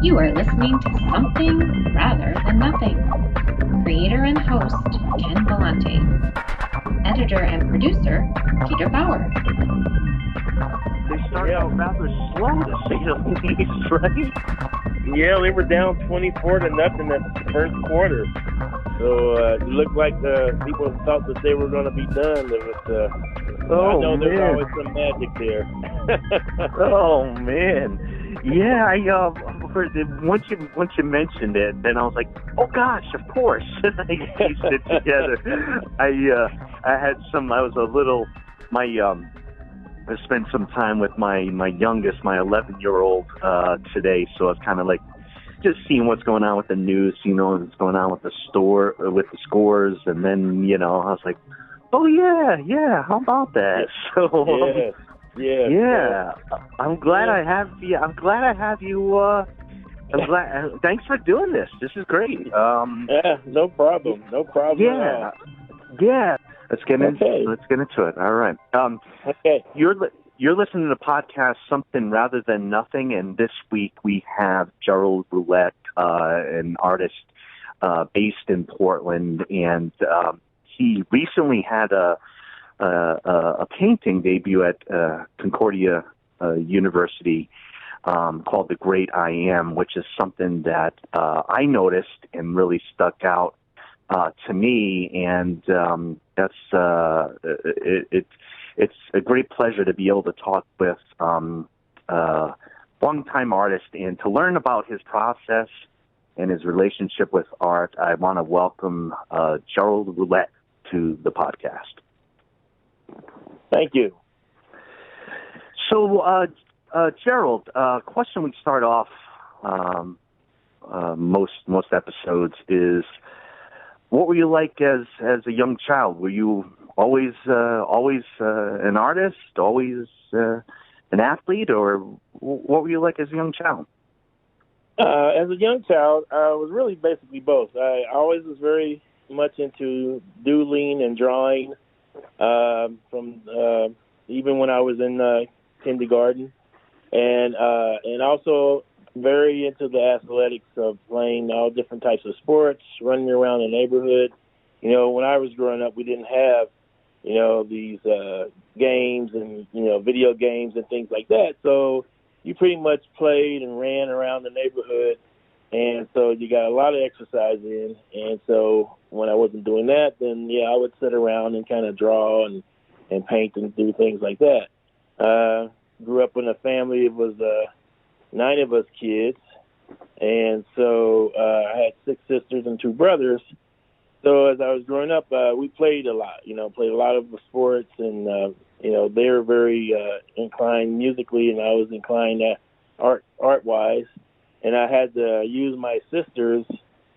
You are listening to Something Rather Than Nothing. Creator and host Ken Vellante. Editor and producer Peter Bauer. They started out rather slow to say the least, right? Yeah, they were down 24-0 in the first quarter. So it looked like people thought that they were going to be done. There was, I know there's always some magic there. Oh man, yeah. Once you mentioned it, then I was like, oh gosh, of course. I pieced it together. I spent some time with my youngest, my 11-year-old today, so I was kind of like just seeing what's going on with the news, what's going on with the scores, and then I was like, oh yeah, how about that? So yeah. I'm glad I have you. I'm glad I have you. I'm glad. Thanks for doing this. This is great. Yeah, no problem. No problem. Yeah. Let's get into it. All right. Okay. You're listening to the podcast Something Rather Than Nothing, and this week we have Gerald Roulette, an artist based in Portland, and he recently had a painting debut at Concordia University called The Great I Am, which is something that I noticed and really stuck out to me, and that's it's a great pleasure to be able to talk with a longtime artist and to learn about his process and his relationship with art. I want to welcome Gerald Roulette to the podcast. Thank you. So, Gerald, question we start off most episodes is, what were you like as a young child? Were you always an artist, always an athlete, or what were you like as a young child? As a young child, I was really basically both. I always was very much into doodling and drawing, from even when I was in kindergarten, and also very into the athletics of playing all different types of sports, running around the neighborhood. When I was growing up, we didn't have, these games and, video games and things like that. So you pretty much played and ran around the neighborhood. And so you got a lot of exercise in. And so when I wasn't doing that, then, I would sit around and kind of draw and paint and do things like that. Grew up in a family. It was 9 of us kids. And so I had 6 sisters and 2 brothers. So as I was growing up, we played a lot, played a lot of sports, and, they were very inclined musically, and I was inclined art-wise. And I had to use my sisters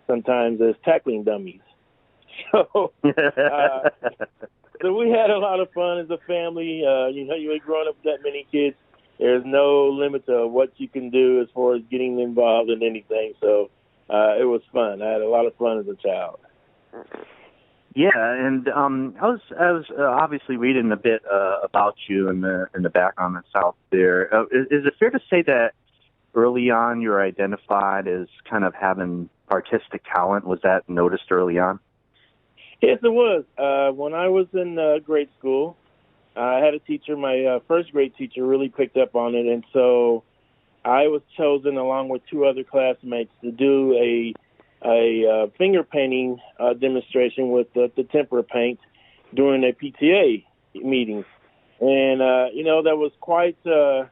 sometimes as tackling dummies. So so we had a lot of fun as a family. You ain't growing up with that many kids. There's no limit to what you can do as far as getting involved in anything. So it was fun. I had a lot of fun as a child. Yeah, and I was obviously reading a bit about you in the background and South there. Is it fair to say that early on you were identified as kind of having artistic talent? Was that noticed early on? Yes, it was. When I was in grade school, I had a teacher. My first grade teacher really picked up on it, and so I was chosen along with 2 other classmates to do a finger painting demonstration with the tempera paint during a PTA meeting. And, that was quite a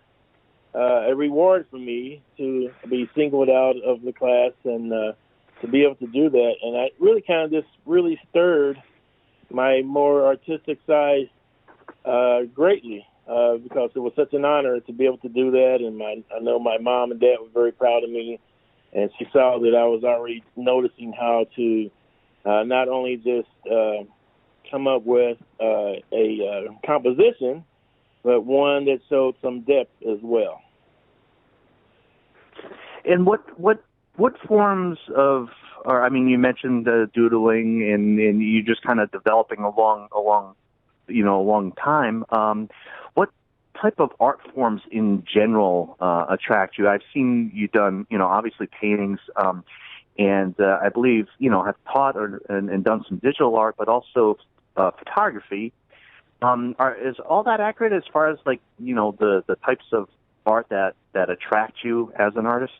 reward for me to be singled out of the class and to be able to do that. And I really kind of just really stirred my more artistic side greatly because it was such an honor to be able to do that. And I know my mom and dad were very proud of me. And she saw that I was already noticing how to not only just come up with a composition, but one that showed some depth as well. And what forms of, or I mean, you mentioned doodling, and you just kind of developing along a long time. What type of art forms in general attract you? I've seen you done, obviously paintings, and I believe, have taught and done some digital art, but also photography. Is all that accurate as far as the types of art that attract you as an artist?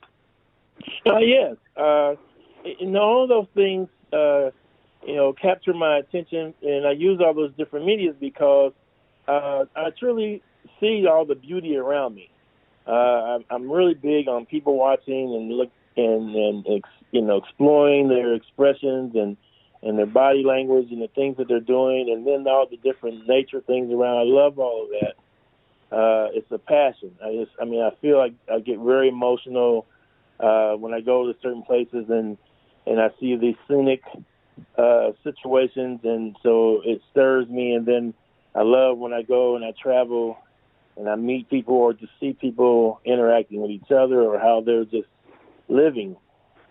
Yes. All of those things, capture my attention, and I use all those different medias because I truly see all the beauty around me. I'm really big on people watching and exploring their expressions and their body language and the things that they're doing, and then all the different nature things around. I love all of that. It's a passion. I feel like I get very emotional when I go to certain places and I see these scenic situations, and so it stirs me. And then I love when I go and I travel and I meet people or just see people interacting with each other or how they're just living.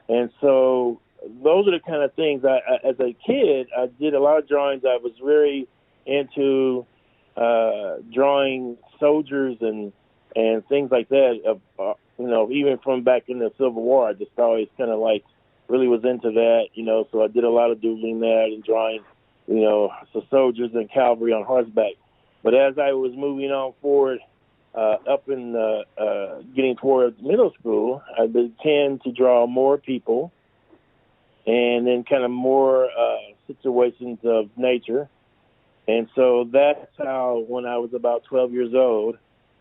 And so those are the kind of things. As a kid, I did a lot of drawings. I was very into drawing soldiers and things like that. Even from back in the Civil War, I just always kind of really was into that. So I did a lot of doodling that and drawing, so soldiers and cavalry on horseback. But as I was moving on forward, up in getting towards middle school, I began to draw more people and then kind of more situations of nature. And so that's how, when I was about 12 years old,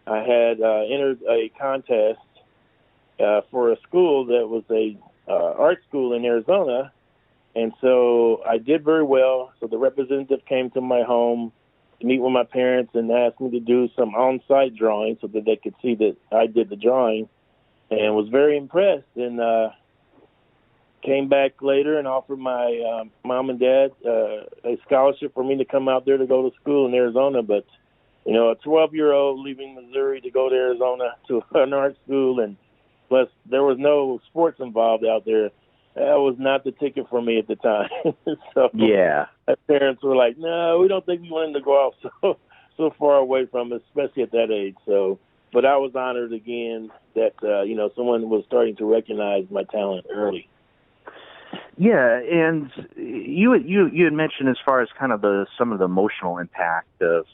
I had entered a contest for a school that was a art school in Arizona. And so I did very well. So the representative came to my home to meet with my parents and asked me to do some on-site drawing so that they could see that I did the drawing, and was very impressed. And came back later and offered my mom and dad a scholarship for me to come out there to go to school in Arizona. But, a 12-year-old leaving Missouri to go to Arizona to an art school, and plus there was no sports involved out there, that was not the ticket for me at the time. So yeah, my parents were like, no, we don't think we want him to go off so far away from us, especially at that age. So, but I was honored again that, someone was starting to recognize my talent early. Yeah, and you had mentioned as far as kind of some of the emotional impact of,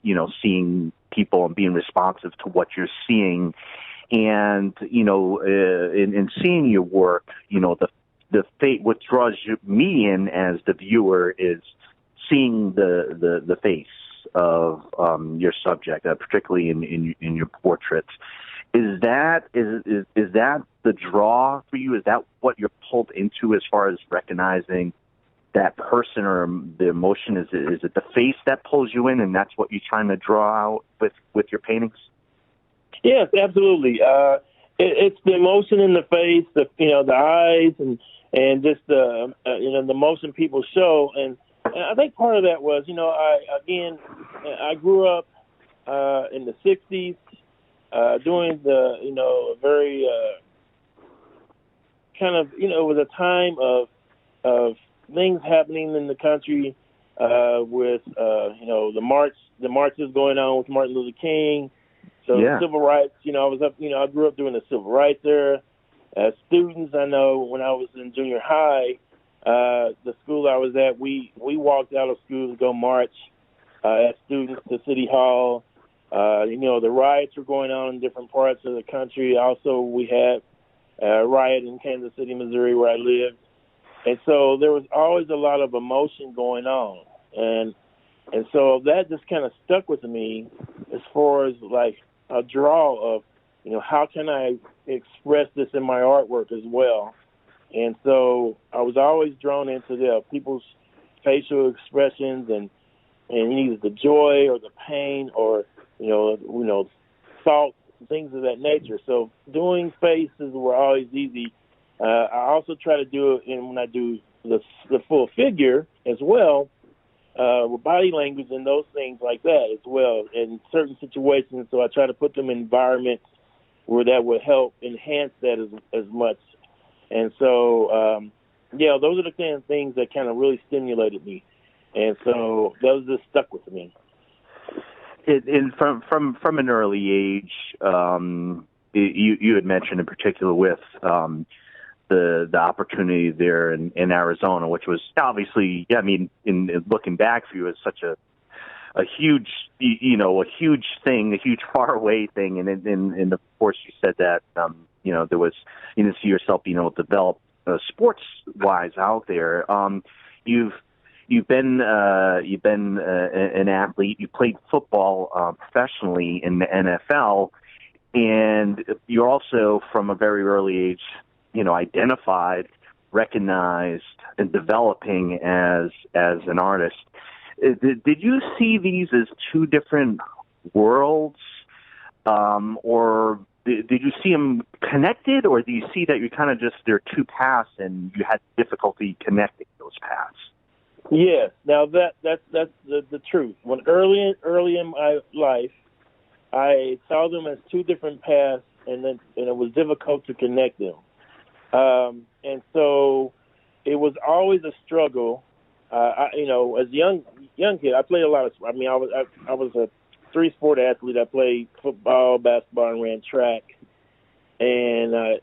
seeing people and being responsive to what you're seeing. And, in seeing your work, the fate, what draws me in as the viewer is seeing the face of your subject, particularly in your portraits. Is that the draw for you? Is that what you're pulled into as far as recognizing that person or the emotion? Is it the face that pulls you in, and that's what you're trying to draw out with your paintings? Yes, absolutely. It's the emotion in the face, the eyes, and just the emotion people show. And I think part of that was, I grew up in the 60s, during the very kind of, it was a time of things happening in the country with, the marches going on with Martin Luther King. So yeah. Civil rights, I grew up doing the civil rights era. As students, I know when I was in junior high, the school I was at, we walked out of school to go march as students to City Hall. The riots were going on in different parts of the country. Also, we had a riot in Kansas City, Missouri, where I lived. And so there was always a lot of emotion going on. And so that just kind of stuck with me as far as like a draw of, how can I express this in my artwork as well? And so I was always drawn into the people's facial expressions and either the joy or the pain or, thoughts, things of that nature. So doing faces were always easy. I also try to do it when I do the full figure as well, with body language and those things like that as well in certain situations. So I try to put them in environments where that would help enhance that as much. And so, those are the kind of things that kind of really stimulated me. And so those just stuck with me. From an early age, you had mentioned in particular with the opportunity there in Arizona, which was obviously, yeah, I mean, in looking back for you, as such a huge, a huge thing, a huge faraway thing, and of course you said that there was, you didn't see yourself being able to develop sports wise out there. You've been an athlete. You played football professionally in the NFL, and you're also from a very early age, identified, recognized, and developing as an artist. Did you see these as two different worlds, or did you see them connected, or do you see that you're kind of just, they're two paths and you had difficulty connecting those paths? Yes. Now that's the truth. When early in my life, I saw them as two different paths, and it was difficult to connect them. And so it was always a struggle. As a young kid, I played a lot of. I mean, I was a 3-sport athlete. I played football, basketball, and ran track. And I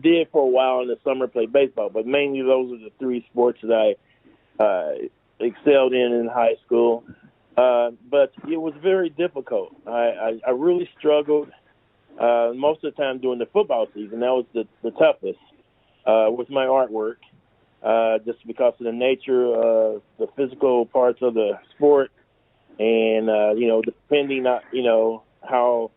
did for a while in the summer play baseball, but mainly those are the 3 sports that I excelled in high school. But it was very difficult. I really struggled most of the time during the football season. That was the toughest with my artwork. Just because of the nature of the physical parts of the sport, and depending on how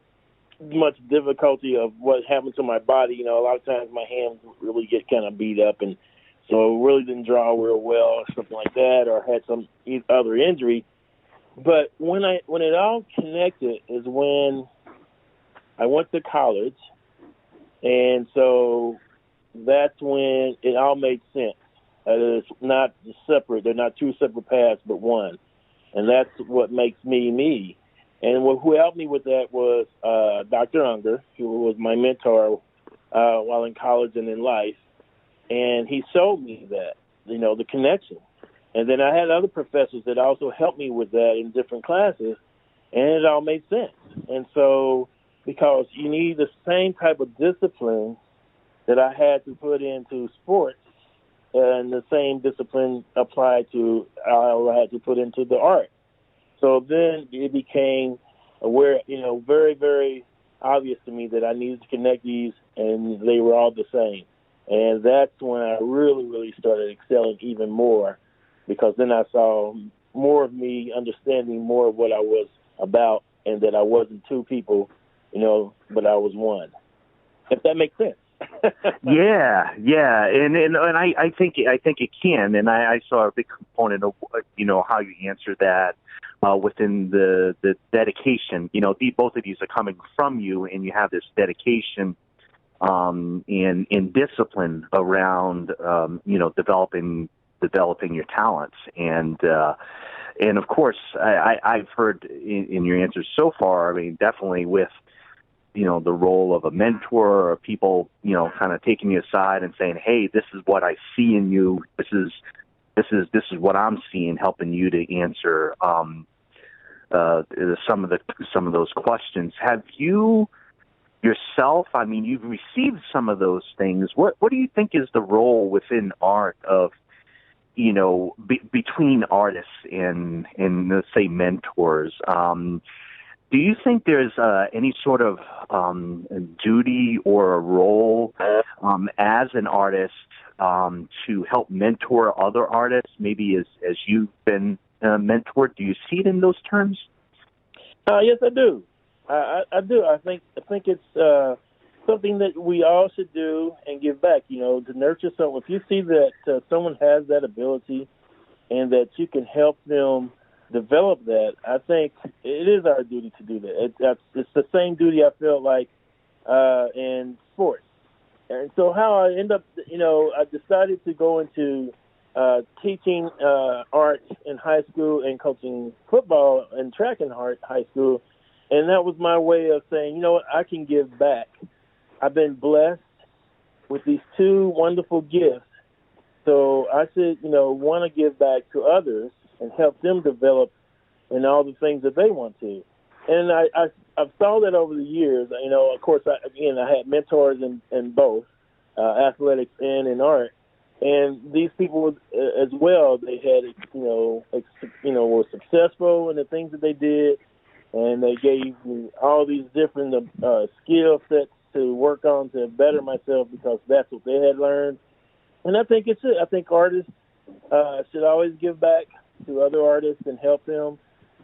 much difficulty of what happened to my body. A lot of times my hands really get kind of beat up, and so really didn't draw real well or something like that, or had some other injury. But when it all connected is when I went to college, and so that's when it all made sense. It's not separate. They're not two separate paths, but one. And that's what makes me me. And who helped me with that was Dr. Unger, who was my mentor while in college and in life. And he showed me that, the connection. And then I had other professors that also helped me with that in different classes, and it all made sense. And so, because you need the same type of discipline that I had to put into sports, and the same discipline applied to I had to put into the art. So then it became very, very obvious to me that I needed to connect these, and they were all the same. And that's when I really, really started excelling even more, because then I saw more of me understanding more of what I was about, and that I wasn't two people, but I was one. If that makes sense. Yeah, and I think it can, and I saw a big component of how you answer that within the dedication. Both of these are coming from you, and you have this dedication and discipline around developing your talents, and of course I've heard in your answers so far. I mean, definitely with the role of a mentor, or people, kind of taking you aside and saying, hey, this is what I see in you. This is what I'm seeing, helping you to answer some of those questions. Have you yourself, I mean, you've received some of those things. What do you think is the role within art of, between artists and let's say mentors? Do you think there's any sort of duty or a role as an artist to help mentor other artists, maybe as you've been mentored? Do you see it in those terms? Yes, I do. I do. I think it's something that we all should do and give back, to nurture someone. If you see that someone has that ability and that you can help them develop that, I think it is our duty to do that. It's the same duty I felt like in sports. And so how I end up, I decided to go into teaching art in high school and coaching football and track in high school. And that was my way of saying, I can give back. I've been blessed with these two wonderful gifts. So I should, want to give back to others and help them develop in all the things that they want to. And I've saw that over the years. You know, of course, I had mentors in both athletics and in art. And these people as well, they had, were successful in the things that they did, and they gave me all these different skill sets to work on to better myself because that's what they had learned. And I think it's it. I think artists should always give back to other artists and help them,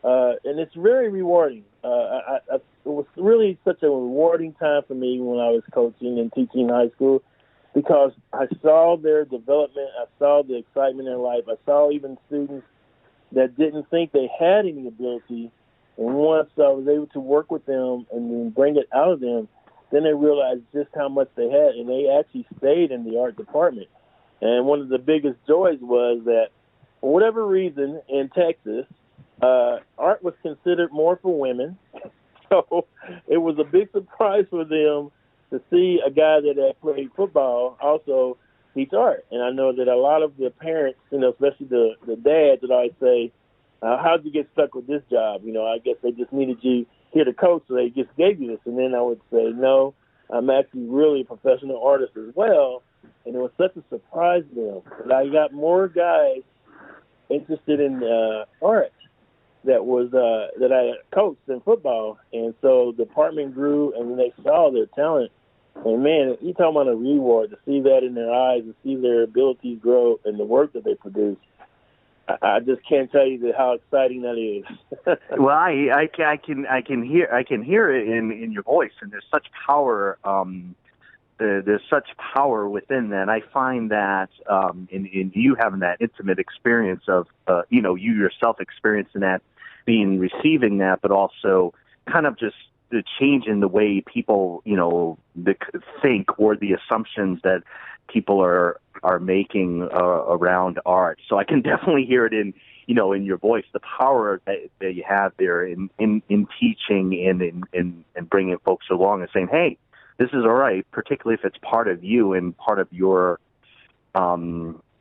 and it's very rewarding. It was really such a rewarding time for me when I was coaching and teaching high school, because I saw their development, I saw the excitement in life, I saw even students that didn't think they had any ability, and once I was able to work with them and then bring it out of them, then they realized just how much they had, and they actually stayed in the art department. And one of the biggest joys was that, for whatever reason, in Texas, art was considered more for women, so it was a big surprise for them to see a guy that had played football also teach art. And I know that a lot of the parents, especially the dads, that always say, how'd you get stuck with this job? I guess they just needed you here to coach, so they just gave you this. And then I would say, no, I'm actually really a professional artist as well. And it was such a surprise to them. But I got more guys interested in art that I coached in football. And so the department grew, and they saw their talent. And, man, you talking about a reward, to see that in their eyes and see their abilities grow and the work that they produce. I just can't tell you how exciting that is. Well, I can hear it in your voice, and there's such power. There's such power within that. I find that in you having that intimate experience of you yourself experiencing that, receiving that, but also kind of just the change in the way people think, or the assumptions that people are making around art. So I can definitely hear it in your voice, the power that you have there in teaching and bringing folks along and saying, hey, this is all right, particularly if it's part of you and part of your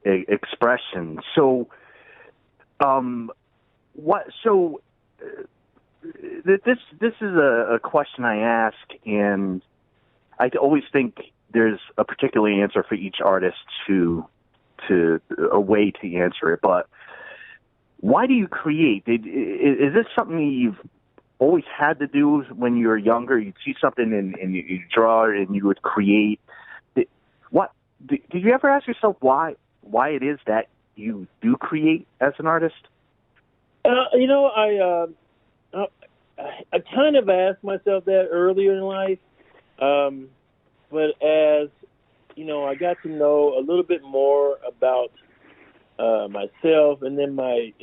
expression. So, this is a question I ask, and I always think there's a particular answer for each artist to a way to answer it. But why do you create? Is this something you've always had to do when you were younger? You'd see something and you draw it and you would create. Did you ever ask yourself why it is that you do create as an artist? I kind of asked myself that earlier in life, but as I got to know a little bit more about myself, and then my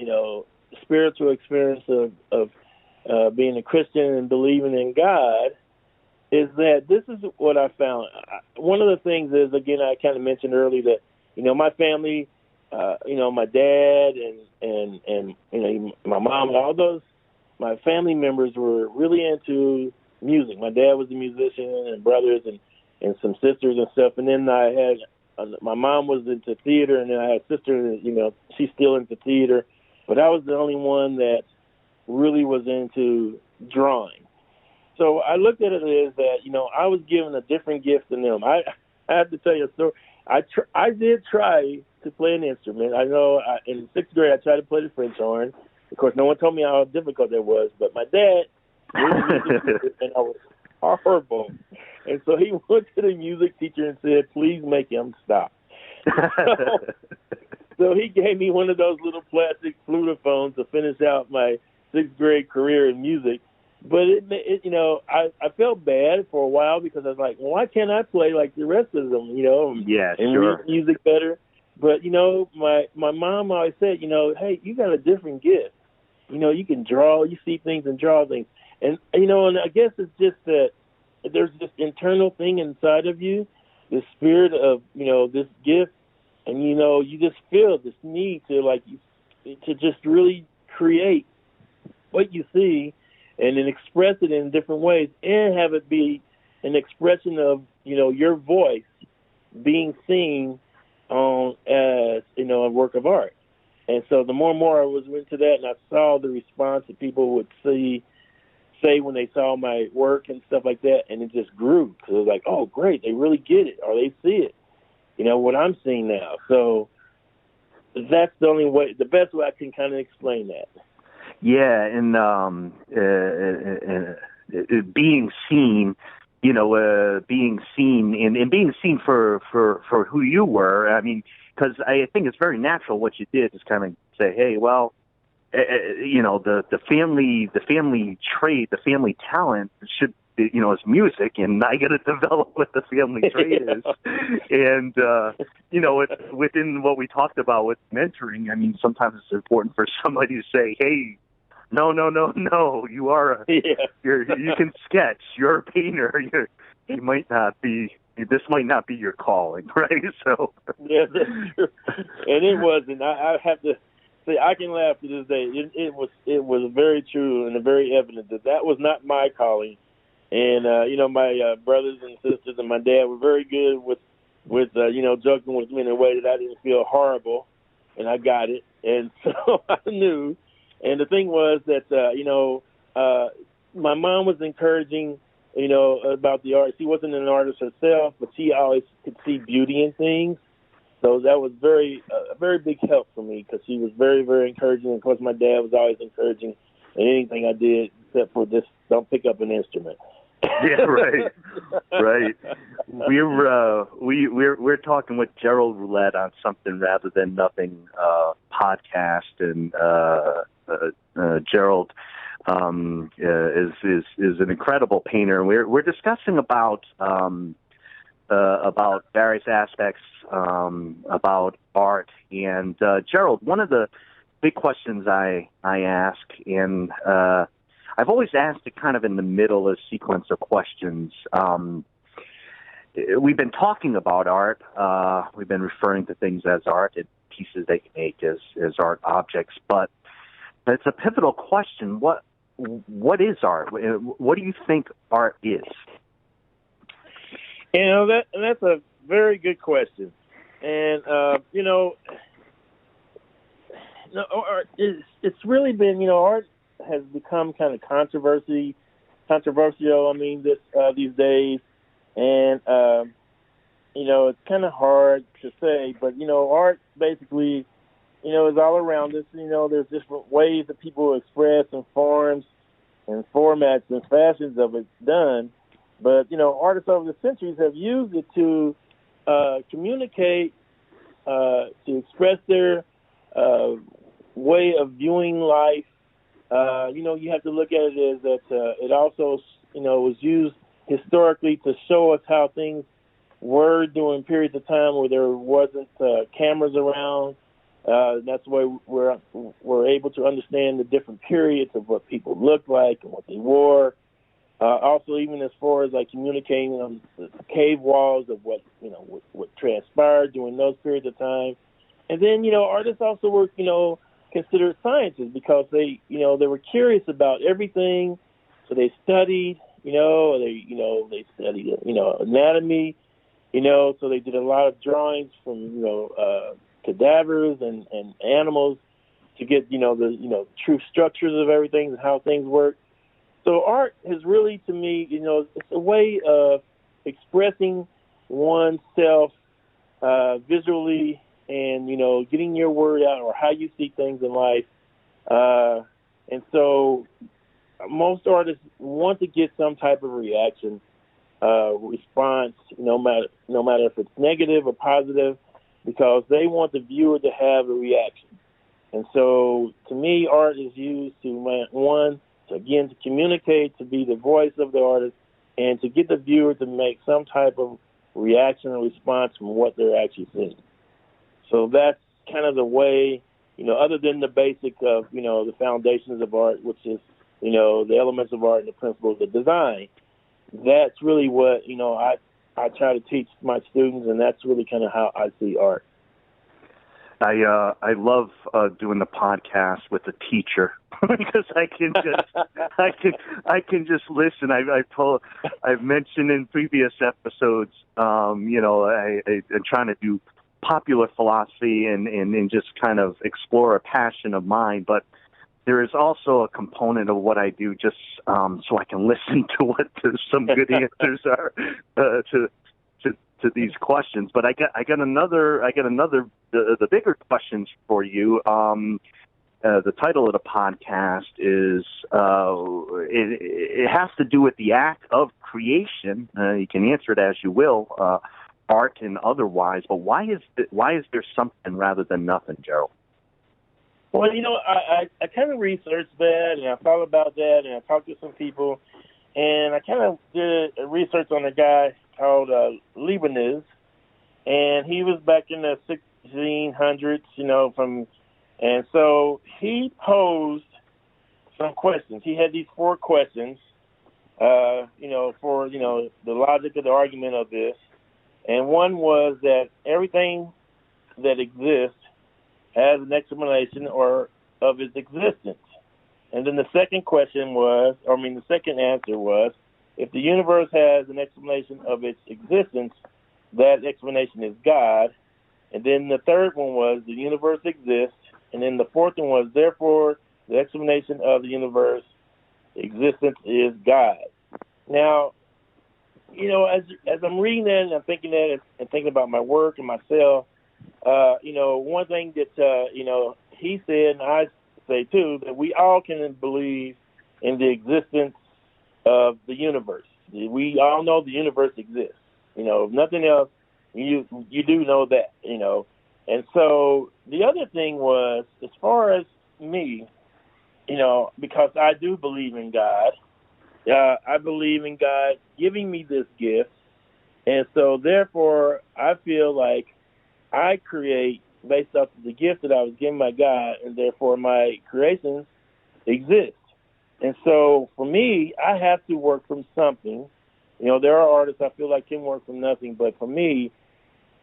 spiritual experience of being a Christian and believing in God, is that this is what I found. One of the things is, again, I kind of mentioned earlier that my family, my dad and my mom and all those, my family members were really into music. My dad was a musician, and brothers and some sisters and stuff. And then I had my mom was into theater, and then I had a sister, she's still into theater. But I was the only one that really was into drawing. So I looked at it as that, I was given a different gift than them. I have to tell you a story. I did try to play an instrument. I know in sixth grade I tried to play the French horn. Of course, no one told me how difficult that was, but my dad was a music teacher, and I was horrible. And so he went to the music teacher and said, please make him stop. So he gave me one of those little plastic flutophones to finish out my sixth grade career in music. But I felt bad for a while, because I was like, well, why can't I play like the rest of them, Yeah, and sure. read music better? But, my mom always said, hey, you got a different gift. You can draw, you see things and draw things. And, and I guess it's just that there's this internal thing inside of you, this spirit of, this gift. And, you just feel this need to just really create what you see and then express it in different ways, and have it be an expression of, your voice being seen as, a work of art. And so the more and more I was into that, and I saw the response that people would see say when they saw my work and stuff like that, and it just grew because it was like, oh, great, they really get it, or they see it, what I'm seeing now. So that's the only way, the best way I can kind of explain that. Yeah, and being seen, being seen and being seen for who you were. I mean, because I think it's very natural what you did is kind of say, hey, well, the family trade, the family talent should, is music, and I got to develop what the family trade is. And, it's within what we talked about with mentoring. I mean, sometimes it's important for somebody to say, hey, no, you are, you can sketch, you're a painter, you might not be, this might not be your calling, right? So. Yeah, that's true. And it wasn't. I have to say, I can laugh to this day. It was very true and very evident that was not my calling. And, my brothers and sisters and my dad were very good with joking with me in a way that I didn't feel horrible, and I got it. And so I knew. And the thing was that, my mom was encouraging, about the art. She wasn't an artist herself, but she always could see beauty in things. So that was a very big help for me because she was very, very encouraging. And of course, my dad was always encouraging in anything I did except for just don't pick up an instrument. Yeah, right. We're talking with Gerald Roulette on Something Rather Than Nothing podcast, and Gerald is an incredible painter. We're discussing about various aspects about art. And Gerald, one of the big questions I ask, and I've always asked it kind of in the middle of a sequence of questions. We've been talking about art. We've been referring to things as art and pieces they can make as art objects. But it's a pivotal question. What is art? What do you think art is? That's a very good question. And, art it's really been, art has become kind of controversial. These days, and it's kind of hard to say, but art basically, is all around us. There's different ways that people express and forms and formats and fashions of it done, but artists over the centuries have used it to communicate, to express their way of viewing life. You have to look at it as that it also, was used historically to show us how things were during periods of time where there wasn't cameras around. That's why we're able to understand the different periods of what people looked like and what they wore. Also, even as far as like communicating on the cave walls of what transpired during those periods of time. And then, artists also were, considered scientists because they were curious about everything. So they studied, they studied, anatomy, so they did a lot of drawings from, cadavers and animals to get, the true structures of everything and how things work. So art is really, to me, it's a way of expressing oneself visually and, getting your word out or how you see things in life. And so most artists want to get some type of reaction, response, no matter if it's negative or positive, because they want the viewer to have a reaction. And so to me, art is used to, to communicate, to be the voice of the artist, and to get the viewer to make some type of reaction or response from what they're actually seeing. So that's kind of the way, other than the basic of, the foundations of art, which is, the elements of art and the principles of design. That's really what, I try to teach my students, and that's really kind of how I see art. I love doing the podcast with a teacher because I can just listen. I've mentioned in previous episodes, I'm trying to do popular philosophy and just kind of explore a passion of mine. But there is also a component of what I do just so I can listen to what some good answers are to these questions. But I got another the bigger questions for you. The title of the podcast is it has to do with the act of creation. You can answer it as you will, art and otherwise. But why is there something rather than nothing, Gerald? Well, I kind of researched that, and I thought about that, and I talked to some people, and I kind of did research on a guy called Leibniz, and he was back in the 1600s, and so he posed some questions. He had these 4 questions, for the logic of the argument of this, and one was that everything that exists has an explanation of its existence. And then the second second answer was, if the universe has an explanation of its existence, that explanation is God. And then the third one was, the universe exists. And then the fourth one was, therefore, the explanation of the universe existence is God. Now, as I'm reading that and I'm thinking that and thinking about my work and myself, one thing that, he said, and I say too, that we all can believe in the existence of the universe. We all know the universe exists. If nothing else, you do know that, And so the other thing was, as far as me, because I do believe in God, I believe in God giving me this gift. And so therefore, I feel like I create based off of the gift that I was given by God, and therefore my creations exist. And so for me, I have to work from something. There are artists I feel like can work from nothing, but for me,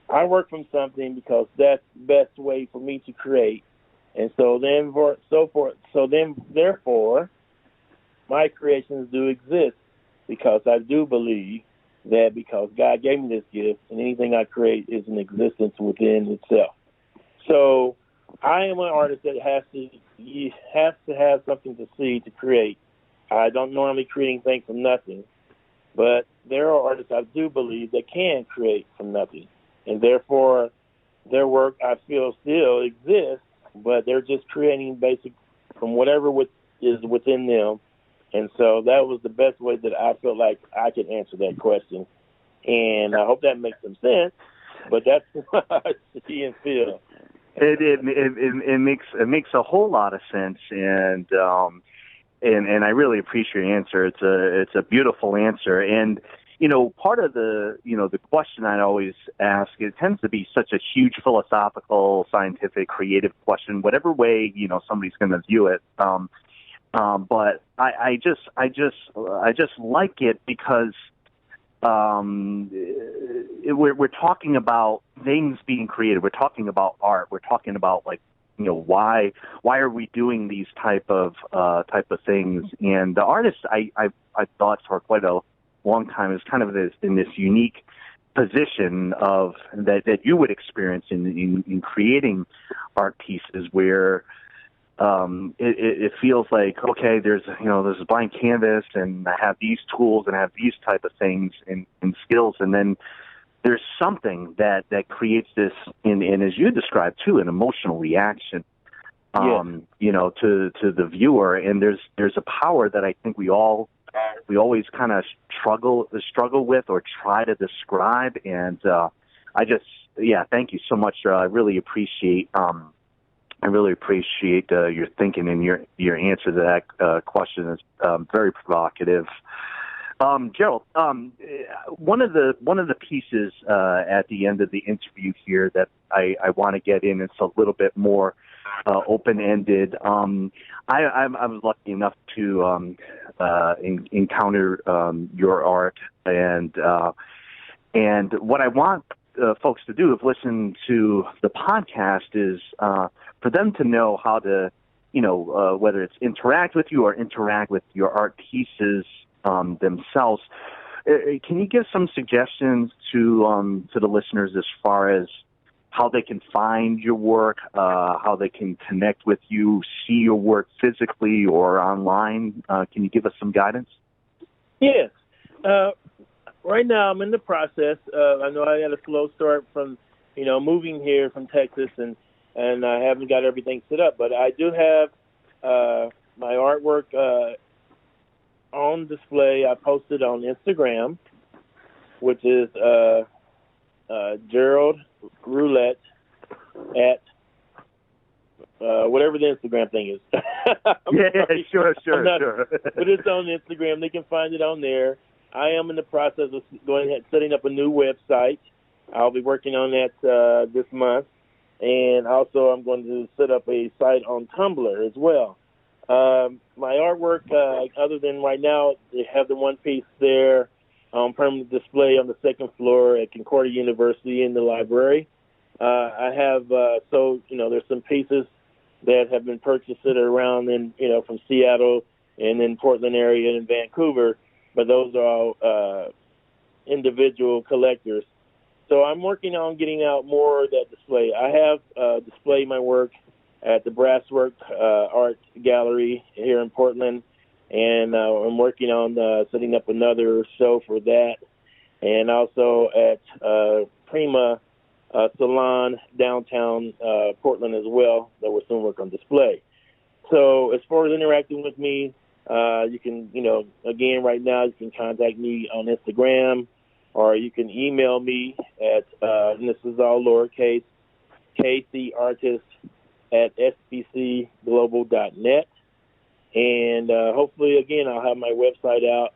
I work from something because that's the best way for me to create. And so therefore, my creations do exist because I do believe that because God gave me this gift, and anything I create is an existence within itself. So I am an artist that has to have something to see to create. I don't normally create anything from nothing, but there are artists I do believe that can create from nothing, and therefore their work I feel still exists, but they're just creating basic from whatever is within them. And so that was the best way that I felt like I could answer that question. And I hope that makes some sense, but that's what I see and feel. It makes a whole lot of sense, and I really appreciate your answer. It's a beautiful answer, and part of the question I always ask, it tends to be such a huge philosophical, scientific, creative question, whatever way somebody's going to view it. But I just like it because we're talking about things being created. We're talking about art. We're talking about why are we doing these type of things? And the artist I've thought for quite a long time is kind of in this unique position of that you would experience in creating art pieces where it feels like, okay, there's a blank canvas, and I have these tools and I have these type of things and skills, and then there's something that creates this, and as you described too, an emotional reaction, to the viewer, and there's a power that I think we always kind of struggle with or try to describe, and thank you so much. I really appreciate your thinking and your answer to that question is very provocative. Gerald, one of the pieces at the end of the interview here that I want to get in, it's a little bit more open-ended. I was lucky enough to encounter your art, and what I want folks to do, if listen to the podcast, is for them to know how to, whether it's interact with you or interact with your art pieces themselves. Can you give some suggestions to the listeners as far as how they can find your work, how they can connect with you, see your work physically or online. Can you give us some guidance? Yes. Right now I'm in the process. I know I had a slow start from, moving here from Texas, and I haven't got everything set up, but I do have my artwork on display. I posted on Instagram, which is Gerald Roulette at whatever the Instagram thing is. Sure. But it's on Instagram. They can find it on there. I am in the process of setting up a new website. I'll be working on that this month. And also I'm going to set up a site on Tumblr as well. My artwork, other than right now, they have the one piece there on permanent display on the second floor at Concordia University in the library. I have, there's some pieces that have been purchased that are around from Seattle and in Portland area and in Vancouver, but those are all individual collectors. So I'm working on getting out more of that display. I have displayed my work at the Brasswork Art Gallery here in Portland, and I'm working on setting up another show for that, and also at Prima Salon downtown Portland as well. That will soon work on display. So as far as interacting with me, you can, again, right now you can contact me on Instagram, or you can email me at, and this is all lowercase, kcartist@sbcglobal.net. And hopefully, again, I'll have my website out,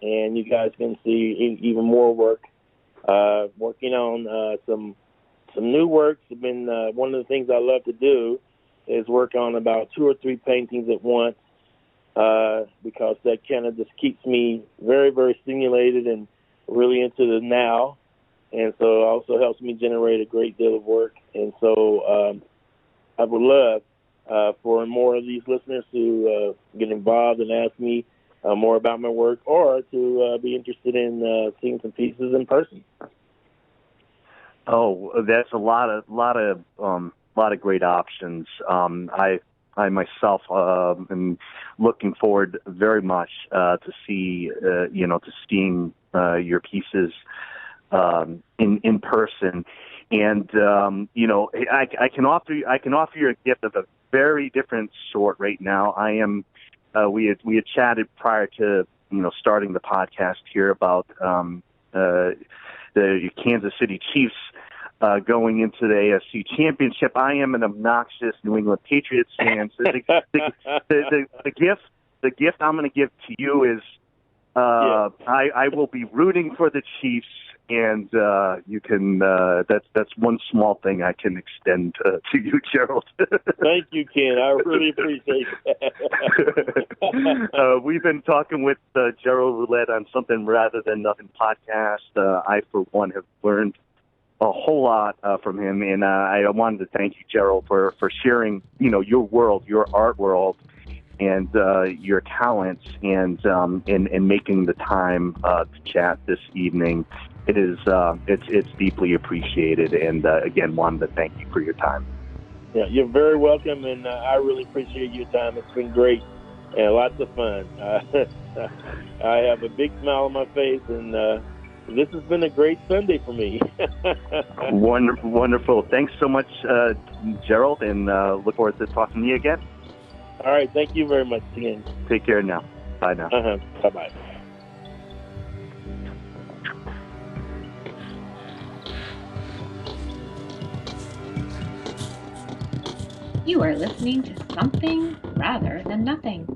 and you guys can see even more work. Working on some new works. Have been one of the things I love to do is work on about 2 or 3 paintings at once, because that kind of just keeps me very, very stimulated and really into the now. And so it also helps me generate a great deal of work. And so I would love for more of these listeners to get involved and ask me more about my work, or to be interested in seeing some pieces in person. Oh, that's a lot of great options. I myself am looking forward very much to seeing your pieces in person. And I can offer you a gift of a very different sort right now. I am. We had chatted prior to starting the podcast here about the Kansas City Chiefs going into the AFC Championship. I am an obnoxious New England Patriots fan. So the gift I'm going to give to you is I will be rooting for the Chiefs, and you can. That's one small thing I can extend to you, Gerald. Thank you, Ken. I really appreciate that. We've been talking with Gerald Roulette on Something Rather Than Nothing podcast. I, for one, have learned a whole lot from him, and I wanted to thank you, Gerald, for sharing, your world, your art world, and your talents, and making the time to chat this evening. It is it's deeply appreciated, and again, wanted to thank you for your time. Yeah, you're very welcome, and I really appreciate your time. It's been great and lots of fun. I have a big smile on my face, and this has been a great Sunday for me. Wonderful. Thanks so much, Gerald, and look forward to talking to you again. All right. Thank you very much again. Take care now. Bye now. Bye-bye. You are listening to Something Rather Than Nothing.